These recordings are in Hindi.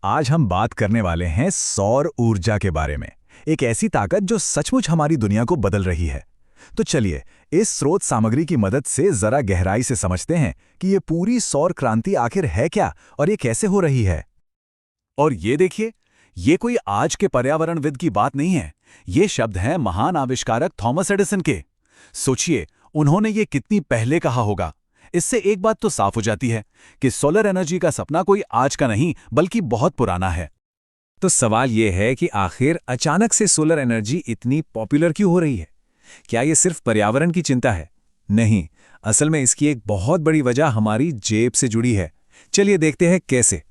आज हम बात करने वाले हैं सौर ऊर्जा के बारे में। एक ऐसी ताकत जो सचमुच हमारी दुनिया को बदल रही है। तो चलिए इस स्रोत सामग्री की मदद से जरा गहराई से समझते हैं कि ये पूरी सौर क्रांति आखिर है क्या और ये कैसे हो रही है। और ये देखिए, ये कोई आज के पर्यावरणविद की बात नहीं है। ये शब्द हैं महान आविष्कारक थॉमस एडिसन के। सोचिए, उन्होंने ये कितनी पहले कहा होगा। इससे एक बात तो साफ हो जाती है कि सोलर एनर्जी का सपना कोई आज का नहीं बल्कि बहुत पुराना है। तो सवाल ये है कि आखिर अचानक से सोलर एनर्जी इतनी पॉपुलर क्यों हो रही है? क्या ये सिर्फ पर्यावरण की चिंता है? नहीं, असल में इसकी एक बहुत बड़ी वजह हमारी जेब से जुड़ी है। चलिए देखते हैं कैसे।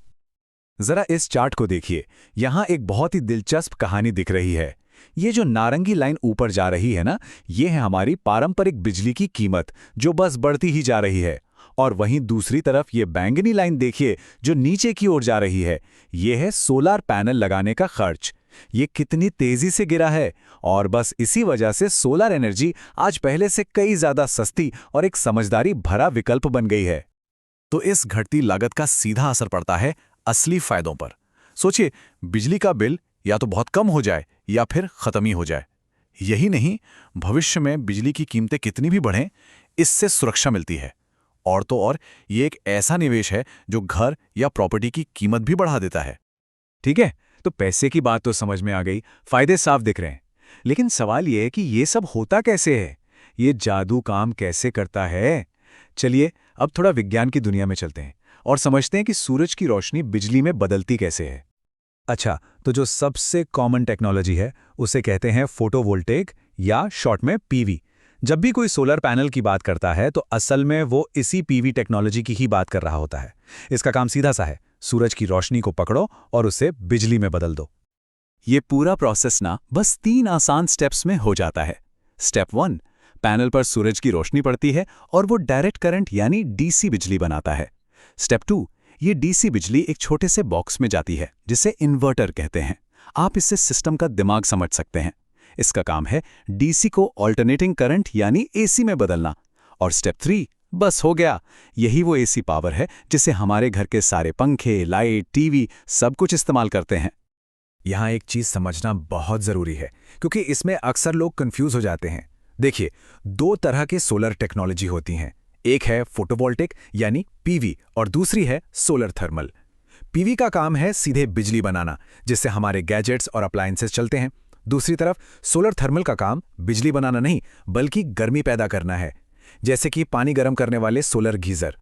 जरा इस चार्ट को देखिए, यहाँ एक बहुत ही दिलचस्प कहानी दिख रही है। ये जो नारंगी लाइन ऊपर जा रही है ना, ये है हमारी पारंपरिक बिजली की कीमत जो बस बढ़ती ही जा रही है। और वहीं दूसरी तरफ ये बैंगनी लाइन देखिए जो नीचे की ओर जा रही है। ये है सोलार पैनल लगाने का खर्च। ये कितनी तेजी से गिरा है और बस इसी वजह से सोलर एनर्जी आज पहले से कई ज्यादा सस्ती और एक समझदारी भरा विकल्प बन गई है। तो इस घटती लागत का सीधा असर पड़ता है असली फायदों पर। सोचिए, बिजली का बिल या तो बहुत कम हो जाए या फिर खत्म ही हो जाए। यही नहीं, भविष्य में बिजली की कीमतें कितनी भी बढ़ें, इससे सुरक्षा मिलती है। और तो और ये एक ऐसा निवेश है जो घर या प्रॉपर्टी की कीमत भी बढ़ा देता है। ठीक है, तो पैसे की बात तो समझ में आ गई, फायदे साफ दिख रहे हैं। लेकिन सवाल ये है कि ये सब होता कैसे है? ये जादू काम कैसे करता है? चलिए अब थोड़ा विज्ञान की दुनिया में चलते हैं और समझते हैं कि सूरज की रोशनी बिजली में बदलती कैसे है। अच्छा, तो जो सबसे कॉमन टेक्नोलॉजी है उसे कहते हैं फोटोवोल्टेइक या शॉर्ट में पीवी। जब भी कोई सोलर पैनल की बात करता है तो असल में वो इसी पीवी टेक्नोलॉजी की ही बात कर रहा होता है। इसका काम सीधा सा है, सूरज की रोशनी को पकड़ो और उसे बिजली में बदल दो। ये पूरा प्रोसेस ना बस 3 आसान स्टेप्स में हो जाता है। स्टेप 1, पैनल पर सूरज की रोशनी पड़ती है और वो डायरेक्ट करंट यानी डीसी बिजली बनाता है। स्टेप 2, ये डीसी बिजली एक छोटे से बॉक्स में जाती है जिसे इन्वर्टर कहते हैं। आप इससे सिस्टम का दिमाग समझ सकते हैं। इसका काम है डीसी को ऑल्टरनेटिंग करंट यानी एसी में बदलना। और स्टेप 3, बस हो गया। यही वो एसी पावर है जिसे हमारे घर के सारे पंखे, लाइट, टीवी सब कुछ इस्तेमाल करते हैं। यहाँ एक चीज समझना बहुत जरूरी है क्योंकि इसमें अक्सर लोग कंफ्यूज हो जाते हैं। देखिए, 2 तरह के सोलर टेक्नोलॉजी होती हैं। एक है फोटोवोल्टिक यानी पीवी और दूसरी है सोलर थर्मल। पीवी का काम है सीधे बिजली बनाना जिससे हमारे गैजेट्स और अप्लायंसेस चलते हैं। दूसरी तरफ सोलर थर्मल का काम बिजली बनाना नहीं बल्कि गर्मी पैदा करना है, जैसे कि पानी गर्म करने वाले सोलर गीजर।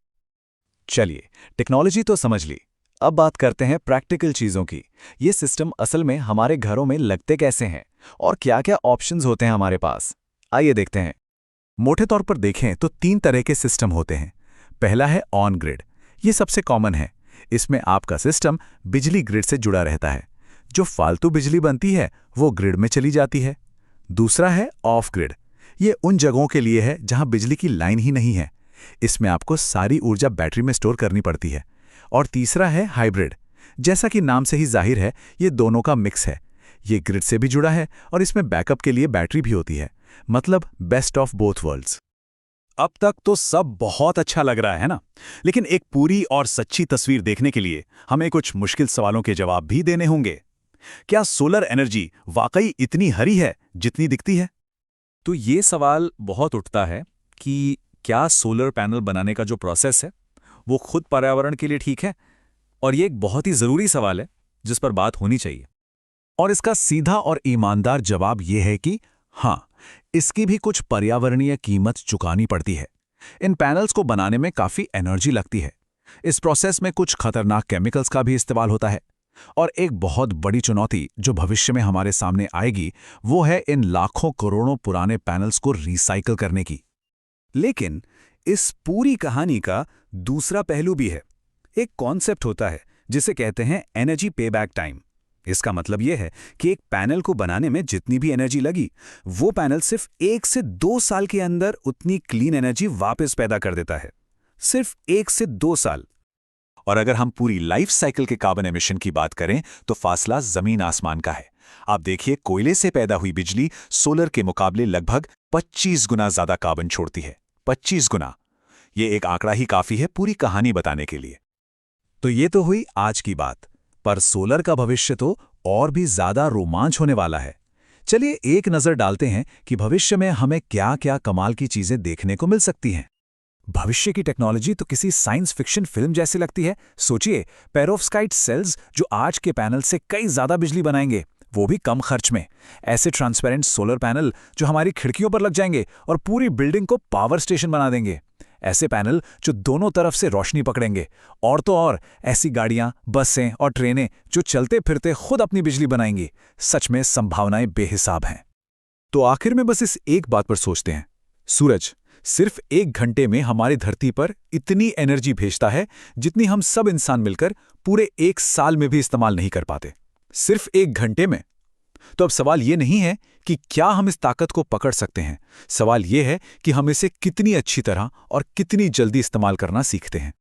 चलिए, टेक्नोलॉजी तो समझ ली, अब बात करते हैं प्रैक्टिकल चीजों की। ये सिस्टम असल में हमारे घरों में लगते कैसे हैं और क्या-क्या ऑप्शंस होते हैं हमारे पास। आइए देखते हैं। मोटे तौर पर देखें तो 3 तरह के सिस्टम होते हैं। पहला है ऑन ग्रिड। ये सबसे कॉमन है। इसमें आपका सिस्टम बिजली ग्रिड से जुड़ा रहता है। जो फालतू बिजली बनती है वो ग्रिड में चली जाती है। दूसरा है ऑफ ग्रिड। ये उन जगहों के लिए है जहां बिजली की लाइन ही नहीं है। इसमें आपको सारी ऊर्जा बैटरी में स्टोर करनी पड़ती है। और तीसरा है हाइब्रिड। जैसा कि नाम से ही जाहिर है, ये दोनों का मिक्स है। ये ग्रिड से भी जुड़ा है और इसमें बैकअप के लिए बैटरी भी होती है। मतलब बेस्ट ऑफ बोथ वर्ल्ड्स। अब तक तो सब बहुत अच्छा लग रहा है ना? लेकिन एक पूरी और सच्ची तस्वीर देखने के लिए हमें कुछ मुश्किल सवालों के जवाब भी देने होंगे। क्या सोलर एनर्जी वाकई इतनी हरी है जितनी दिखती है? तो ये सवाल बहुत उठता है कि क्या सोलर पैनल बनाने का जो प्रोसेस है वो खुद पर्यावरण के लिए ठीक है? और ये एक बहुत ही ज़रूरी सवाल है जिस पर बात होनी चाहिए। और इसका सीधा और ईमानदार जवाब यह है कि हाँ, इसकी भी कुछ पर्यावरणीय कीमत चुकानी पड़ती है। इन पैनल्स को बनाने में काफ़ी एनर्जी लगती है। इस प्रोसेस में कुछ खतरनाक केमिकल्स का भी इस्तेमाल होता है। और एक बहुत बड़ी चुनौती जो भविष्य में हमारे सामने आएगी वो है इन लाखों करोड़ों पुराने पैनल्स को रिसाइकल करने की। लेकिन इस पूरी कहानी का दूसरा पहलू भी है। एक कॉन्सेप्ट होता है जिसे कहते हैं एनर्जी पेबैक टाइम। इसका मतलब यह है कि एक पैनल को बनाने में जितनी भी एनर्जी लगी, वो पैनल सिर्फ 1 से 2 साल के अंदर उतनी क्लीन एनर्जी वापस पैदा कर देता है। सिर्फ 1 से 2 साल। और अगर हम पूरी लाइफ साइकिल के कार्बन एमिशन की बात करें तो फासला जमीन आसमान का है। आप देखिए, कोयले से पैदा हुई बिजली सोलर के मुकाबले लगभग 25 गुना ज्यादा कार्बन छोड़ती है। 25 गुना। ये एक आंकड़ा ही काफी है पूरी कहानी बताने के लिए। तो ये तो हुई आज की बात। पर सोलर का भविष्य तो और भी ज्यादा रोमांच होने वाला है। चलिए एक नजर डालते हैं कि भविष्य में हमें क्या-क्या कमाल की चीजें देखने को मिल सकती हैं। भविष्य की टेक्नोलॉजी तो किसी साइंस फिक्शन फिल्म जैसी लगती है। सोचिए, पेरोव्स्काइट सेल्स जो आज के पैनल से कई ज्यादा बिजली बनाएंगे, वो भी कम खर्च में। ऐसे ट्रांसपेरेंट सोलर पैनल जो हमारी खिड़कियों पर लग जाएंगे और पूरी बिल्डिंग को पावर स्टेशन बना देंगे। ऐसे पैनल जो दोनों तरफ से रोशनी पकड़ेंगे। और तो और ऐसी गाड़ियां, बसें और ट्रेनें जो चलते फिरते खुद अपनी बिजली बनाएंगी। सच में संभावनाएं बेहिसाब हैं। तो आखिर में बस इस एक बात पर सोचते हैं, सूरज सिर्फ 1 घंटे में हमारी धरती पर इतनी एनर्जी भेजता है जितनी हम सब इंसान मिलकर पूरे 1 साल में भी इस्तेमाल नहीं कर पाते। सिर्फ 1 घंटे में। तो अब सवाल ये नहीं है कि क्या हम इस ताकत को पकड़ सकते हैं। सवाल ये है कि हम इसे कितनी अच्छी तरह और कितनी जल्दी इस्तेमाल करना सीखते हैं।